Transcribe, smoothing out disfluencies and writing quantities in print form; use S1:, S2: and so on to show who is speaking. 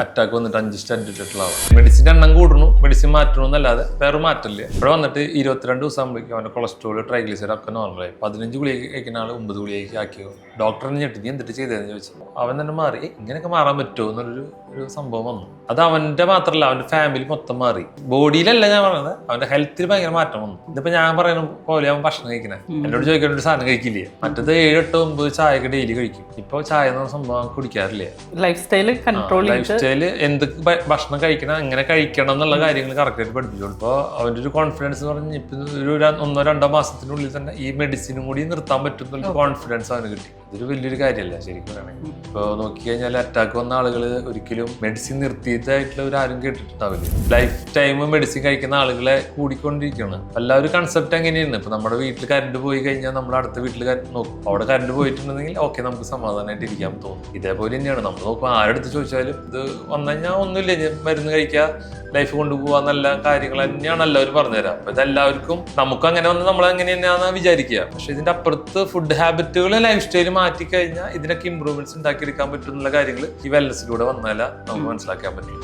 S1: Attack വന്നിട്ട് 5 stent ഇട്ടിട്ടുള്ള ആളാണ്. മെഡിസിൻ എണ്ണം കൂടണു, മെഡിസിൻ മാറ്റണമെന്നല്ലാതെ വേറെ മാറ്റില്ല. ഇവിടെ വന്നിട്ട് 22 ദിവസം ആകുമ്പോഴേക്കും അവന്റെ കൊളസ്ട്രോൾ, ട്രൈഗ്ലിസൈഡ് ഒക്കെ നോർമലായി. 15 ഗുളിക കഴിക്കുന്ന ആൾ 9 ഗുളികയ്ക്ക് ആക്കിയോ. ഡോക്ടറിനെ ഞെട്ടി, നീ എന്തിട്ട് ചെയ്തതെന്ന് ചോദിച്ചു. അവൻ തന്നെ മാറി. ഇങ്ങനെയൊക്കെ മാറാൻ പറ്റുമോ എന്നുള്ളൊരു സംഭവം വന്നു. അത് അവന്റെ മാത്രമല്ല, അവന്റെ ഫാമിലി മൊത്തം മാറി. ബോഡിയിലല്ല ഞാൻ പറയുന്നത്, അവന്റെ ഹെൽത്തിൽ ഭയങ്കര മാറ്റം വന്നു. ഇതിപ്പോ ഞാൻ പറയുന്ന പോലെ അവൻ ഭക്ഷണം കഴിക്കണേ. എന്നോട് ചോദിക്കാൻ ഒരു സാധനം കഴിക്കില്ലേ. മറ്റത് 7, 8, 9 ചായയൊക്കെ ഡെയിലി കഴിക്കും. ഇപ്പൊ ചായ എന്ന സംഭവം കുടിക്കാറില്ല.
S2: ലൈഫ് സ്റ്റൈല്
S1: എന്ത് ഭക്ഷണം കഴിക്കണം, എങ്ങനെ കഴിക്കണം എന്നുള്ള കാര്യങ്ങൾ കറക്റ്റായിട്ട് പഠിപ്പിച്ചോളൂ. ഇപ്പോൾ അവന്റെ ഒരു കോൺഫിഡൻസ് എന്ന് പറഞ്ഞാൽ ഇപ്പൊ ഒരു 1-2 മാസത്തിനുള്ളിൽ തന്നെ ഈ മെഡിസിനും കൂടി നിർത്താൻ പറ്റുന്ന കോൺഫിഡൻസ് അവന് കിട്ടി. ഇതൊരു വലിയൊരു കാര്യമല്ല ശരിക്കും പറയുകയാണെങ്കിൽ. ഇപ്പോൾ നോക്കിക്കഴിഞ്ഞാൽ അറ്റാക്ക് വന്ന ആളുകൾ ഒരിക്കലും മെഡിസിൻ നിർത്തിയതായിട്ടുള്ള ആരും കേട്ടിട്ടുണ്ടാവില്ല. ലൈഫ് ടൈം മെഡിസിൻ കഴിക്കുന്ന ആളുകളെ കൂടിക്കൊണ്ടിരിക്കുകയാണ്. എല്ലാവരും കൺസെപ്റ്റ് എങ്ങനെയാണ്, ഇപ്പൊ നമ്മുടെ വീട്ടിൽ കറണ്ട് പോയി കഴിഞ്ഞാൽ നമ്മൾ അടുത്ത വീട്ടിൽ നോക്കും. അവിടെ കറണ്ട് പോയിട്ടുണ്ടെങ്കിൽ ഓക്കെ, നമുക്ക് സമാധാനമായിട്ട് ഇരിക്കാൻ തോന്നും. ഇതേപോലെ തന്നെയാണ് നമ്മൾ നോക്കുമ്പോൾ ആരെടുത്ത് ചോദിച്ചാലും ഇത് വന്നു കഴിഞ്ഞാൽ ഒന്നുമില്ല, ഞാൻ മരുന്ന് കഴിക്കുക, ലൈഫ് കൊണ്ടുപോകാൻ നല്ല കാര്യങ്ങൾ തന്നെയാണ് എല്ലാവരും പറഞ്ഞുതരാം. അപ്പൊ ഇതെല്ലാവർക്കും നമുക്ക് അങ്ങനെ വന്ന് നമ്മൾ അങ്ങനെ തന്നെയാണെന്ന് വിചാരിക്കുക. പക്ഷെ ഇതിന്റെ അപ്പുറത്ത് ഫുഡ് ഹാബിറ്റുകൾ, ലൈഫ് സ്റ്റൈൽ മാറ്റി കഴിഞ്ഞാൽ ഇതിനൊക്കെ ഇമ്പ്രൂവ്മെന്റ്സ് ഉണ്ടാക്കിയെടുക്കാൻ പറ്റുന്ന കാര്യങ്ങൾ ഈ വെൽനസിലൂടെ വന്നാലേ നമുക്ക് മനസ്സിലാക്കാൻ പറ്റും.